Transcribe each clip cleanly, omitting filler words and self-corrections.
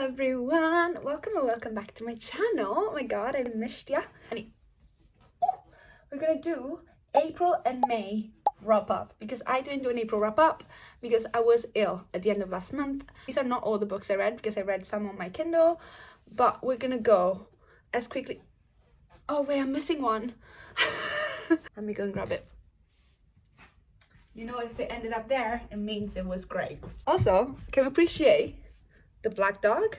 everyone, welcome or welcome back to my channel. Oh my god, I missed ya. We're gonna do April and May wrap up because I didn't do an April wrap up because I was ill at the end of last month. These are not all the books I read because I read some on my Kindle, but we're gonna go as quickly. Oh wait, I'm missing one. Let me go and grab it. You know, if it ended up there, it means it was great. Also, can we appreciate the black dog?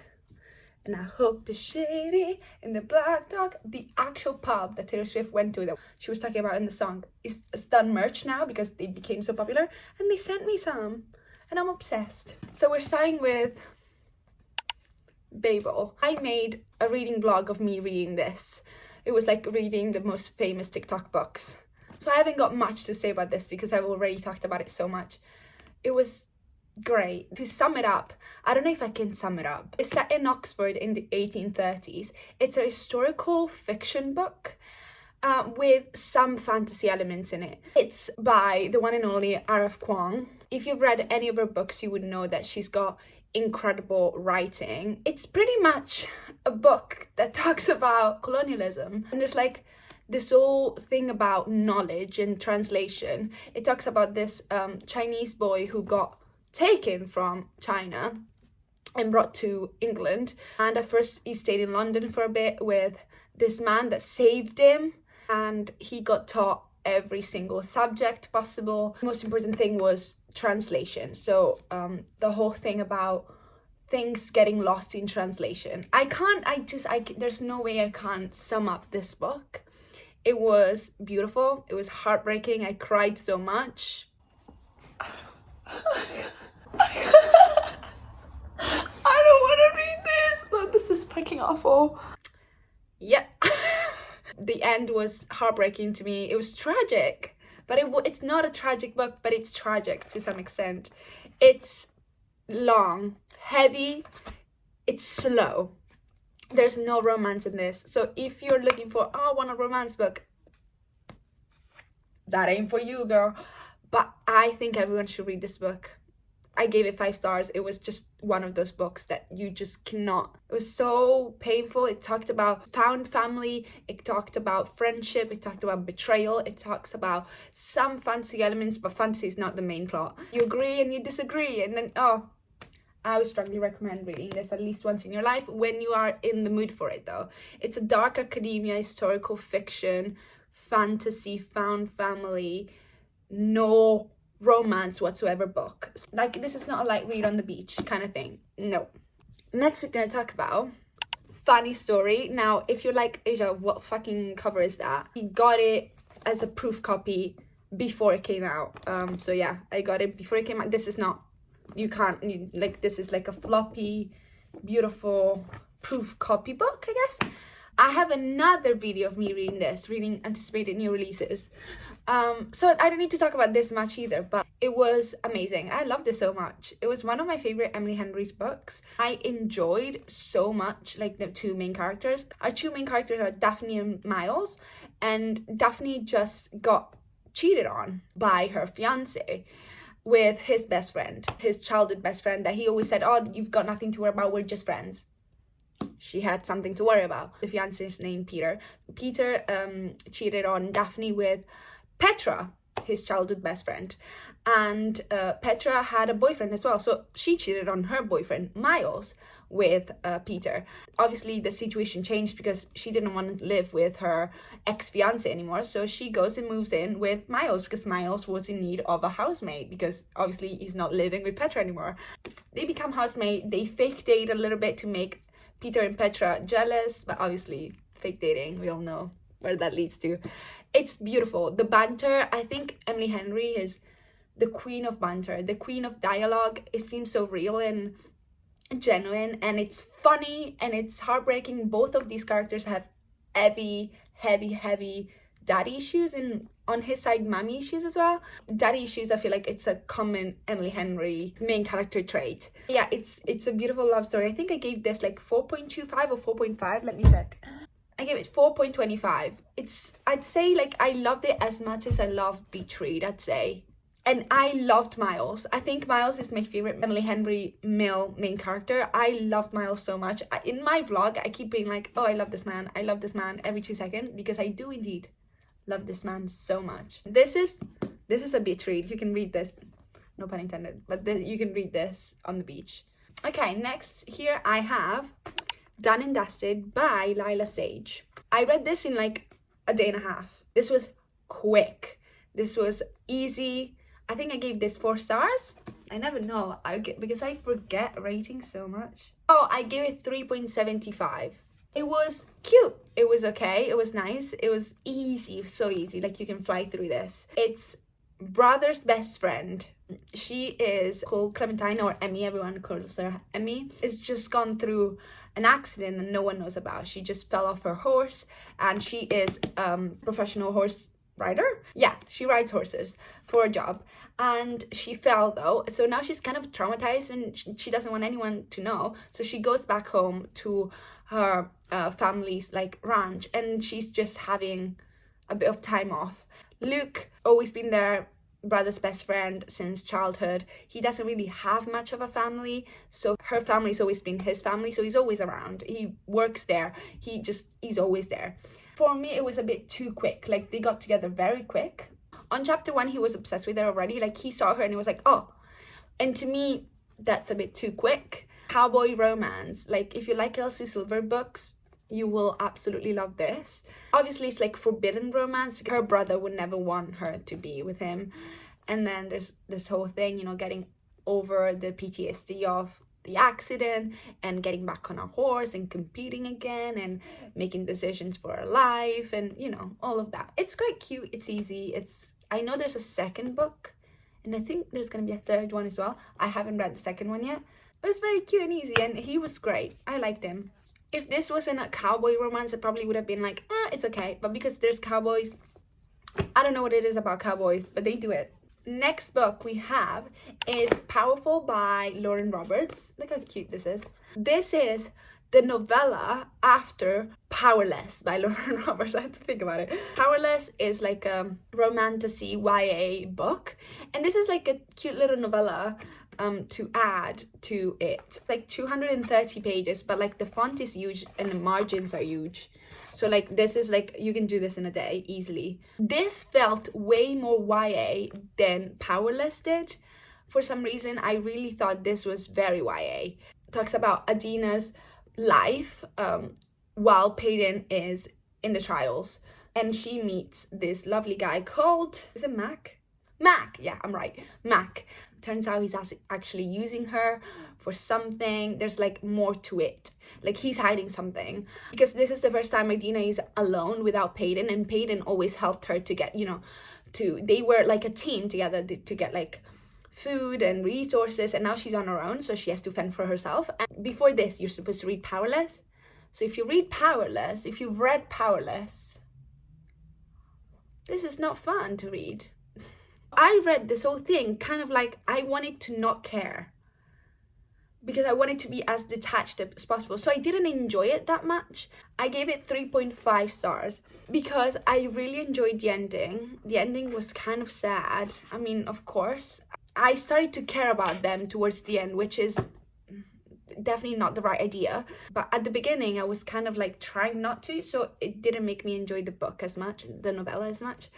And I hope it's shady in the black dog. The actual pub that Taylor Swift went to that she was talking about in the song is done merch now because they became so popular, and they sent me some and I'm obsessed. So we're starting with Babel. I made a reading blog of me reading this. It was like reading the most famous TikTok books. So I haven't got much to say about this because I've already talked about it so much. It was great. To sum it up, I don't know if I can sum it up. It's set in Oxford in the 1830s. It's a historical fiction book with some fantasy elements in it. It's by the one and only Huang. If you've read any of her books, you would know that she's got incredible writing. It's pretty much a book that talks about colonialism, and there's like this whole thing about knowledge and translation. It talks about this Chinese boy who got taken from China and brought to England, and at first he stayed in London for a bit with this man that saved him, and he got taught every single subject possible. The most important thing was translation. So the whole thing about things getting lost in translation. There's no way I can't sum up this book. It was beautiful. It was heartbreaking. I cried so much. I don't want to read this. Oh, this is fucking awful. Yep. The end was heartbreaking to me. It was tragic, but it's not a tragic book, but it's tragic to some extent. It's long, heavy, it's slow. There's no romance in this. So if you're looking for, oh, I want a romance book, that ain't for you, girl. But I think everyone should read this book. I gave it 5 stars. It was just one of those books that you just cannot. It was so painful. It talked about found family. It talked about friendship. It talked about betrayal. It talks about some fantasy elements, but fantasy is not the main plot. You agree and you disagree, and then, I would strongly recommend reading this at least once in your life when you are in the mood for it, though. It's a dark academia, historical fiction, fantasy, found family, no romance whatsoever book. Like, this is not a light read on the beach kind of thing. No. Next, we're going to talk about Funny Story. Now, if you're like, Asia, what fucking cover is that? He got it as a proof copy before it came out. So yeah, I got it before it came out. This is not, this is like a floppy, beautiful proof copy book, I guess. I have another video of me reading anticipated new releases. So I don't need to talk about this much either, but it was amazing. I loved it so much. It was one of my favorite Emily Henry's books. I enjoyed so much, like, the 2 main characters. Our 2 main characters are Daphne and Miles, and Daphne just got cheated on by her fiance with his best friend, his childhood best friend that he always said, oh, you've got nothing to worry about, we're just friends. She had something to worry about. The fiance is named Peter. Peter cheated on Daphne with Petra, his childhood best friend. And Petra had a boyfriend as well. So she cheated on her boyfriend, Miles, with Peter. Obviously, the situation changed because she didn't want to live with her ex-fiance anymore. So she goes and moves in with Miles because Miles was in need of a housemate because obviously he's not living with Petra anymore. They become housemate. They fake date a little bit to make Peter and Petra jealous, but obviously fake dating, we all know where that leads to. It's beautiful. The banter, I think Emily Henry is the queen of banter, the queen of dialogue. It seems so real and genuine, and it's funny and it's heartbreaking. Both of these characters have heavy daddy issues, and on his side, mommy issues as well. Daddy issues, I feel like it's a common Emily Henry main character trait. Yeah, it's a beautiful love story. I think I gave this like 4.25 or 4.5. Let me check. I gave it 4.25. I'd say, like, I loved it as much as I love Beach Read, I'd say. And I loved Miles. I think Miles is my favorite Emily Henry male main character. I loved Miles so much. In my vlog, I keep being like, oh, I love this man every 2 seconds, because I do indeed love this man so much. This is a beach read. You can read this, no pun intended, but you can read this on the beach. Okay, next here I have Done and Dusted by Lyla Sage. I read this in like a day and a half. This was quick. This was easy. I think I gave this 4 stars. I never know, because I forget ratings so much. Oh, I gave it 3.75. It was cute. It was okay. It was nice. It was easy, so easy. Like, you can fly through this. It's brother's best friend. She is called Clementine, or Emmy. Everyone calls her Emmy. It's just gone through an accident that no one knows about. She just fell off her horse, and she is professional horse rider. Yeah, she rides horses for a job, and she fell though, so now she's kind of traumatized, and she doesn't want anyone to know, so she goes back home to her family's like ranch, and she's just having a bit of time off. Luke, always been their brother's best friend since childhood. He doesn't really have much of a family, so her family's always been his family, so he's always around. He works there. He's always there. For me, it was a bit too quick. Like, they got together very quick. On chapter 1, he was obsessed with her already. Like, he saw her and he was like, oh. And to me, that's a bit too quick. Cowboy romance. Like, if you like Elsie Silver books, you will absolutely love this. Obviously, it's like forbidden romance, because her brother would never want her to be with him. And then there's this whole thing, you know, getting over the PTSD of the accident and getting back on a horse and competing again and making decisions for her life, and, you know, all of that. It's quite cute. It's easy. I know there's a second book, and I think there's gonna be a third one as well. I haven't read the second one yet. It was very cute and easy, and he was great. I liked him. If this wasn't a cowboy romance, it probably would have been like, it's okay. But because there's cowboys, I don't know what it is about cowboys, but they do it. Next book we have is Powerfull by Lauren Roberts. Look how cute this is. This is the novella after Powerless by Lauren Roberts. I had to think about it. Powerless is like a romantasy YA book, and this is like a cute little novella to add to it. Like 230 pages, but like the font is huge and the margins are huge. So like, this is like, you can do this in a day easily. This felt way more YA than Powerless did. For some reason, I really thought this was very YA. It talks about Adina's life while Peyton is in the trials, and she meets this lovely guy called, is it Mac? Mac, yeah, I'm right, Mac. Turns out he's actually using her for something. There's like more to it. Like, he's hiding something, because this is the first time Adina is alone without Peyton, and Peyton always helped her to get, you know, they were like a team together to get like food and resources, and now she's on her own, so she has to fend for herself. And before this, you're supposed to read Powerless. So if you read Powerless, if you've read Powerless, this is not fun to read. I read this whole thing kind of like I wanted to not care, because I wanted to be as detached as possible. So I didn't enjoy it that much. I gave it 3.5 stars because I really enjoyed the ending. The ending was kind of sad. I mean, of course, I started to care about them towards the end, which is definitely not the right idea. But at the beginning, I was kind of like trying not to, so it didn't make me enjoy the book as much, the novella as much.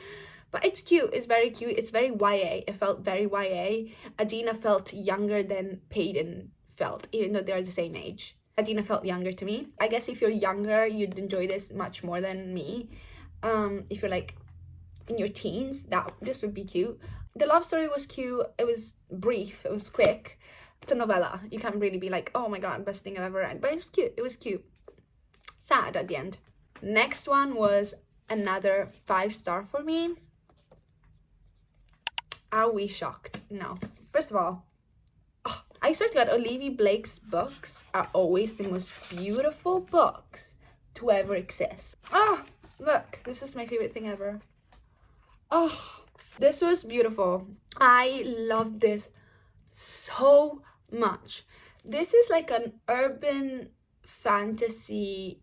But it's cute. It's very cute. It's very YA. It felt very YA. Adina felt younger than Peyton felt, even though they're the same age. Adina felt younger to me. I guess if you're younger, you'd enjoy this much more than me. If you're like in your teens, this would be cute. The love story was cute. It was brief. It was quick. It's a novella. You can't really be like, oh my god, best thing I've ever read. But it was cute. It was cute. Sad at the end. Next one was another 5-star for me. Are we shocked? No. First of all, I swear to God, Olivia Blake's books are always the most beautiful books to ever exist. Look, this is my favorite thing ever. This was beautiful. I love this so much. This is like an urban fantasy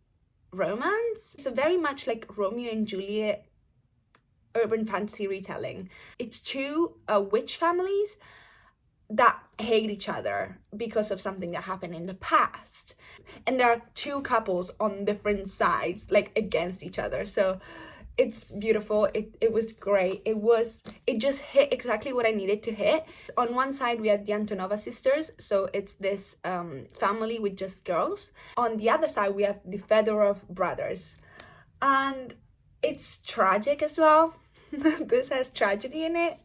romance. It's a very much like Romeo and Juliet urban fantasy retelling. It's two witch families that hate each other because of something that happened in the past, and there are two couples on different sides, like against each other. So it's beautiful. It was great. It just hit exactly what I needed to hit. On one side we have the Antonova sisters, so it's this family with just girls. On the other side we have the Fedorov brothers, and it's tragic as well. This has tragedy in it.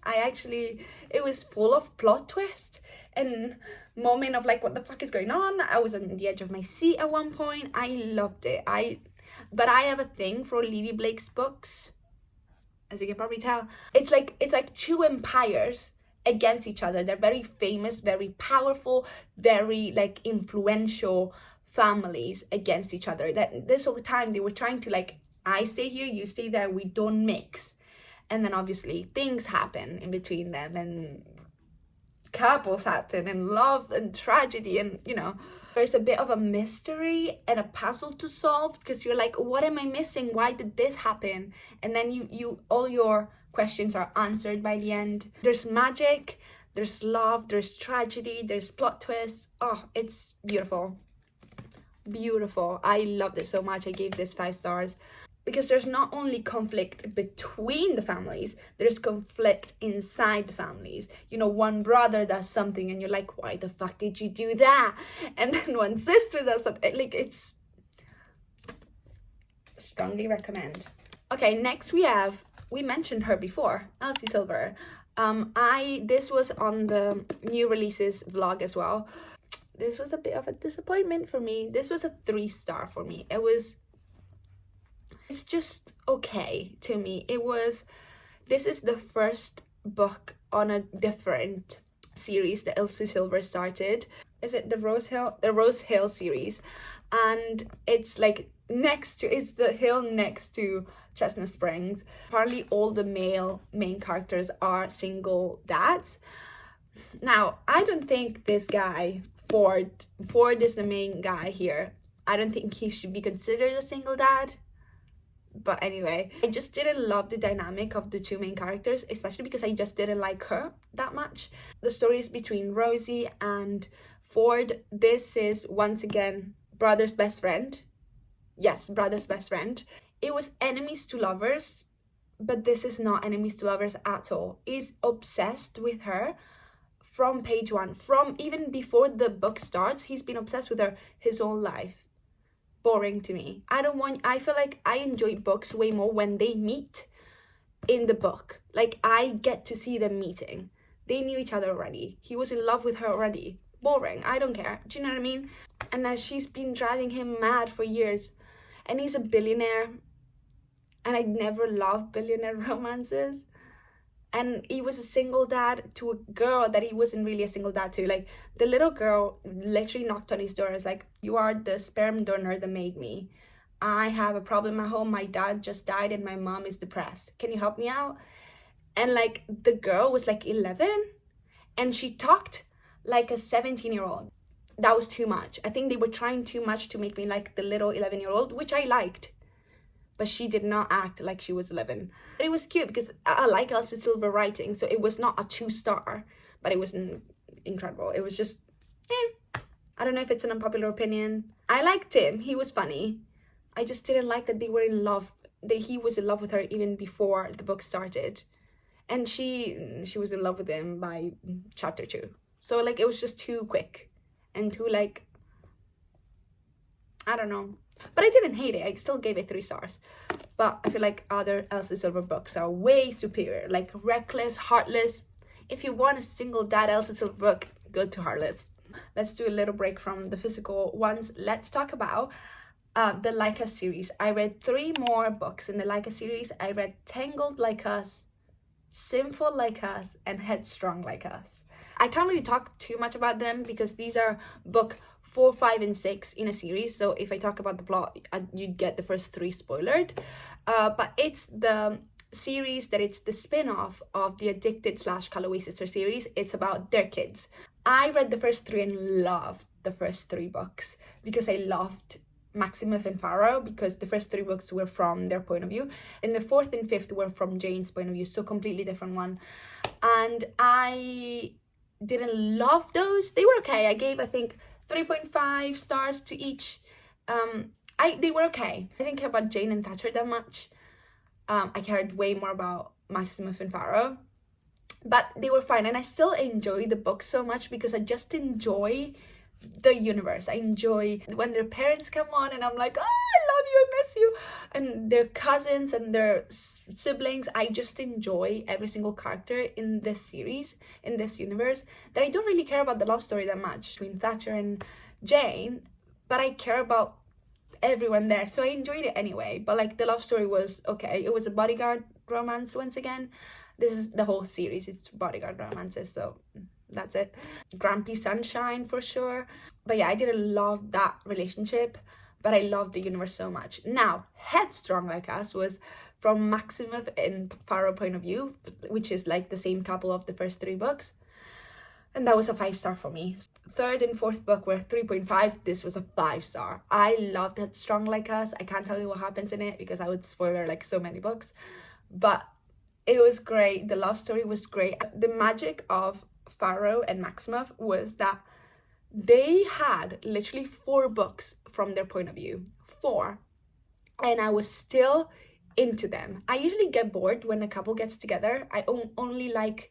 It was full of plot twist and moment of like, what the fuck is going on? I was on the edge of my seat at one point. I loved it. But I have a thing for Olivia Blake's books, as you can probably tell. It's like two empires against each other. They're very famous, very powerful, very like influential families against each other. That this whole time they were trying to like, I stay here, you stay there, we don't mix. And then obviously things happen in between them, and couples happen, and love and tragedy, and you know, there's a bit of a mystery and a puzzle to solve, because you're like, what am I missing? Why did this happen? And then you all your questions are answered by the end. There's magic, there's love, there's tragedy, there's plot twists. Oh, it's beautiful. Beautiful. I loved it so much. I gave this 5 stars. Because there's not only conflict between the families, there's conflict inside the families. You know, one brother does something and you're like, why the fuck did you do that? And then one sister does something. Like, it's... strongly recommend. Okay, next we mentioned her before, Elsie Silver. This was on the new releases vlog as well. This was a bit of a disappointment for me. This was a 3-star for me. It's just okay to me. This is the first book on a different series that Elsie Silver started. Is it the Rose Hill series? And it's like it's the hill next to Chestnut Springs. Apparently all the male main characters are single dads. Now, I don't think this guy, Ford is the main guy here. I don't think he should be considered a single dad. But anyway, I just didn't love the dynamic of the two main characters, especially because I just didn't like her that much. The stories between Rosie and Ford, this is once again brother's best friend. Yes, brother's best friend. It was enemies to lovers, but this is not enemies to lovers at all. He's obsessed with her from page 1. From even before the book starts, he's been obsessed with her his whole life. Boring to me. I feel like I enjoy books way more when they meet in the book. Like, I get to see them meeting. They knew each other already. He was in love with her already. Boring. I don't care. Do you know what I mean? And as she's been driving him mad for years. And he's a billionaire. And I never loved billionaire romances. And he was a single dad to a girl that he wasn't really a single dad to. Like, the little girl literally knocked on his door and was like, you are the sperm donor that made me. I have a problem at home. My dad just died and my mom is depressed. Can you help me out? And like, the girl was like 11 and she talked like a 17-year-old. That was too much. I think they were trying too much to make me like the little 11-year-old, which I liked. But she did not act like she was 11. It was cute because I like Elsie Silver writing, so it was not a 2-star, but it was incredible. It was just, I don't know if it's an unpopular opinion. I liked him. He was funny. I just didn't like that they were in love. That he was in love with her even before the book started. And she was in love with him by chapter 2. So like, it was just too quick and too like, I don't know. But I didn't hate it. I still gave it 3 stars. But I feel like other Elsie Silver books are way superior. Like Reckless, Heartless. If you want a single dad Elsie Silver book, go to Heartless. Let's do a little break from the physical ones. Let's talk about the Lyla series. I read 3 more books in the Lyla series. I read Tangled Like Us, Sinful Like Us, and Headstrong Like Us. I can't really talk too much about them because these are book 4, 5, and 6 in a series. So if I talk about the plot, you'd get the first 3 spoiled. But it's the series that it's the spin-off of the Addicted / Calloway Sister series. It's about their kids. I read the first 3 and loved the first 3 books because I loved Maximus and Pharaoh, because the first 3 books were from their point of view, and the 4th and 5th were from Jane's point of view, so completely different one. And I didn't love those. They were okay. I gave, I think, 3.5 stars to each. They were okay. I didn't care about Jane and Thatcher that much. I cared way more about Maximus and Pharaoh, but they were fine, and I still enjoy the book so much because I just enjoy the universe. I enjoy when their parents come on and I'm like, oh, I love you, I miss you, and their cousins and their siblings. I just enjoy every single character in this series, in this universe, that I don't really care about the love story that much between Thatcher and Jane, but I care about everyone there, so I enjoyed it anyway. But like, the love story was okay. It was a bodyguard romance once again. This is the whole series, it's bodyguard romances, so that's it. Grumpy Sunshine for sure. But yeah, I didn't love that relationship, but I loved the universe so much. Now, Headstrong Like Us was from Maximus and Pharaoh point of view, which is like the same couple of the first 3 books, and that was a 5-star for me. 3rd and 4th book were 3.5. This was a 5-star. I loved Headstrong Like Us. I can't tell you what happens in it because I would spoiler like so many books, but it was great. The love story was great. The magic of Pharaoh and Maximus was that they had literally 4 books from their point of view. 4. And I was still into them. I usually get bored when a couple gets together. I only like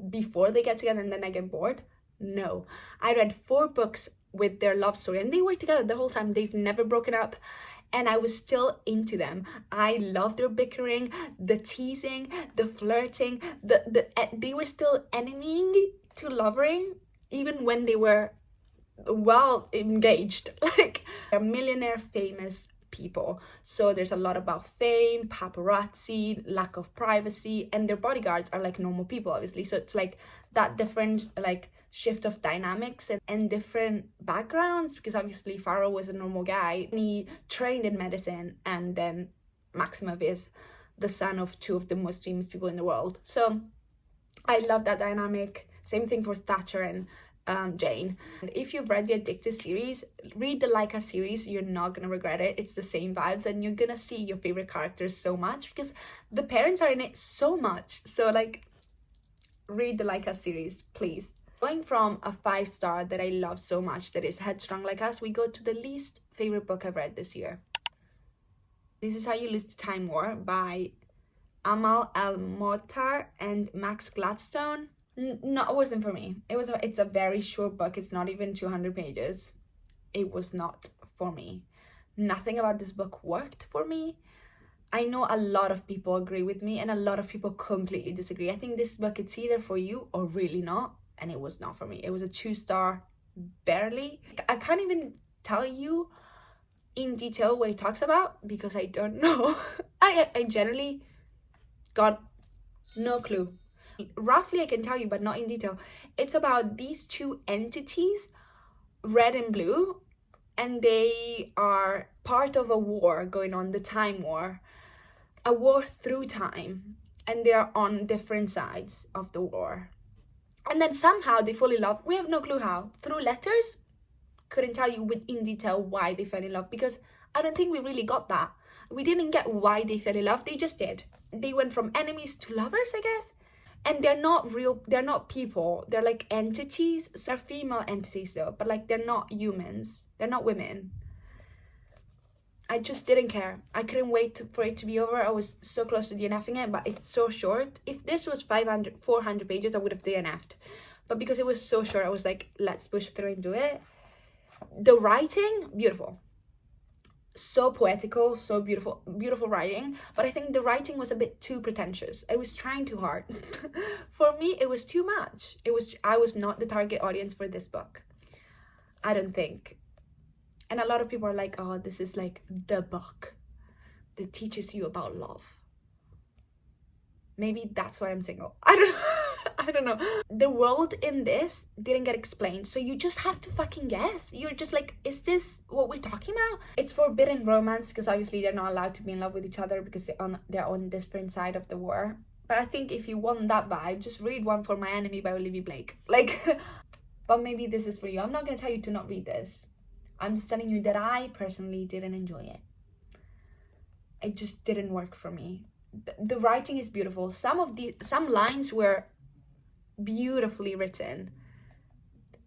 before they get together, and then I get bored. No, I read 4 books with their love story, and they were together the whole time. They've never broken up, and I was still into them. I loved their bickering, the teasing, the flirting, they were still enemying to lovering, even when they were well engaged. Like, they're millionaire famous people, so there's a lot about fame, paparazzi, lack of privacy, and their bodyguards are like normal people, obviously. So it's like that different like shift of dynamics and different backgrounds, because obviously Pharaoh was a normal guy, he trained in medicine, and then Maximus is the son of 2 of the most famous people in the world. So I love that dynamic. Same thing for Thatcher and Jane. If you've read the Addicted series, read the Like Us series. You're not gonna regret it. It's the same vibes, and you're gonna see your favorite characters so much because the parents are in it so much. So like, read the Like Us series, please. Going from a 5-star that I love so much, that is Headstrong Like Us, we go to the least favorite book I've read this year. This is How You Lose the Time War by Amal, El-Mohtar and Max Gladstone. No, it wasn't for me. It's a very short book. It's not even 200 pages. It was not for me. Nothing about this book worked for me. I know a lot of people agree with me, and a lot of people completely disagree. I think this book, it's either for you or really not, and it was not for me. It was a 2-star, barely. I can't even tell you in detail what it talks about because I don't know. I generally got no clue. Roughly I can tell you, but not in detail. It's about these 2 entities, red and blue, and they are part of a war going on, the Time War, a war through time, and they are on different sides of the war. And then somehow they fall in love. We have no clue how. Through letters. Couldn't tell you in detail why they fell in love, because I don't think we really got that. We didn't get why they fell in love. They just did. They went from enemies to lovers, I guess. And they're not real, they're not people. They're like entities. So they're female entities though, but like, they're not humans. They're not women. I just didn't care. I couldn't wait for it to be over. I was so close to DNFing it, but it's so short. If this was 400 pages, I would have DNF'd. But because it was so short, I was like, let's push through and do it. The writing, beautiful. So poetical, so beautiful writing. But I think the writing was a bit too pretentious. I was trying too hard. For me, it was too much. I was not the target audience for this book, I don't think. And a lot of people are like, oh, this is like the book that teaches you about love. Maybe that's why I'm single. I don't know. The world in this didn't get explained, so you just have to fucking guess. You're just like, is this what we're talking about? It's forbidden romance because obviously they're not allowed to be in love with each other because they're on different side of the war. But I think if you want that vibe, just read One for My Enemy by Olivia Blake. Like, but maybe this is for you. I'm not gonna tell you to not read this. I'm just telling you that I personally didn't enjoy it. It just didn't work for me. The writing is beautiful. Some lines were beautifully written.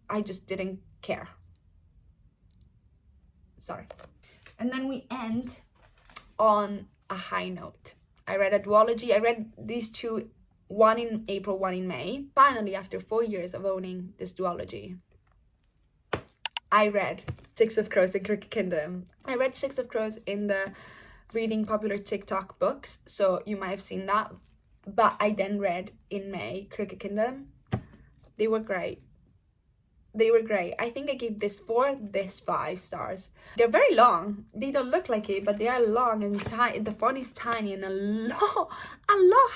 I just didn't care. Sorry. And then we end on a high note. I read a duology. I read these two, one in April, one in May. Finally, after 4 years of owning this duology, I read Six of Crows and Crooked Kingdom. I read Six of Crows in the Reading Popular TikTok books, so you might have seen that. But I then read in May Crooked Kingdom. They were great. They were great. I think I gave this 4, this 5 stars. They're very long. They don't look like it, but they are long and tiny. The font is tiny, and a lot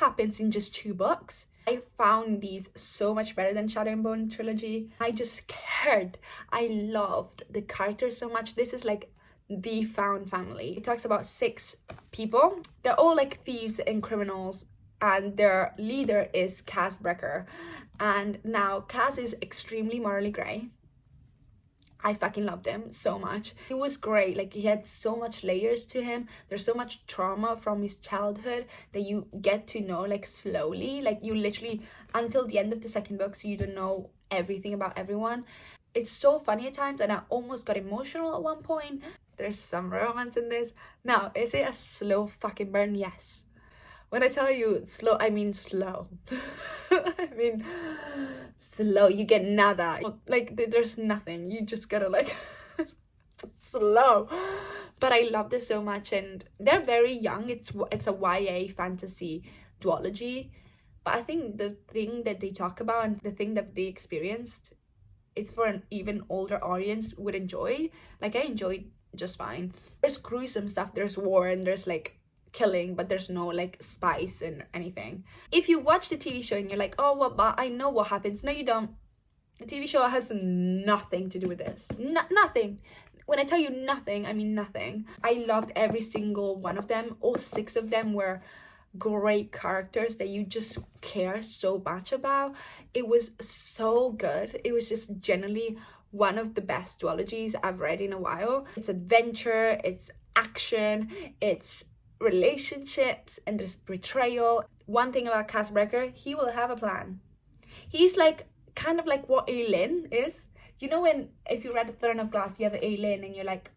happens in just 2 books. I found these so much better than Shadow and Bone trilogy. I just cared. I loved the characters so much. This is like the found family. It talks about 6 people. They're all like thieves and criminals, and their leader is Cass Brecker. And now Cass is extremely morally grey. I fucking loved him so much. He was great. Like, he had so much layers to him. There's so much trauma from his childhood that you get to know like slowly. Like, you literally, until the end of the second book, so you don't know everything about everyone. It's so funny at times, and I almost got emotional at one point. There's some romance in this. Now, is it a slow fucking burn? Yes. When I tell you slow, I mean slow. I mean slow. You get nada. Like, there's nothing. You just gotta like slow. But I love this so much, and they're very young. It's a YA fantasy duology. But I think the thing that they talk about and the thing that they experienced, it's for an even older audience would enjoy. Like, I enjoyed just fine. There's gruesome stuff. There's war, and there's like killing, but there's no like spice and anything. If you watch the TV show and you're like, oh well, but I know what happens. No, you don't. The TV show has nothing to do with this. Nothing. When I tell you nothing, I mean nothing. I loved every single one of them. All 6 of them were great characters that you just care so much about. It was so good. It was just generally one of the best duologies I've read in a while. It's adventure, it's action, it's relationships, and there's betrayal. One thing about Cass Brecker, he will have a plan. He's like kind of like what Eileen is. You know, when if you read The Throne of Glass, you have Eileen and you're like,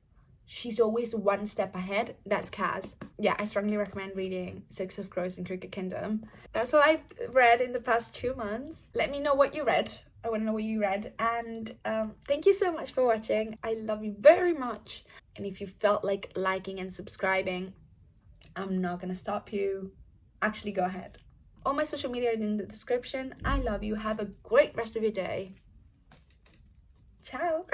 she's always one step ahead. That's Cass. Yeah, I strongly recommend reading Six of Crows and Crooked Kingdom. That's what I've read in the past 2 months. Let me know what you read. I want to know what you read. And thank you so much for watching. I love you very much. And if you felt like liking and subscribing, I'm not gonna stop you. Actually, go ahead. All my social media are in the description. I love you. Have a great rest of your day. Ciao.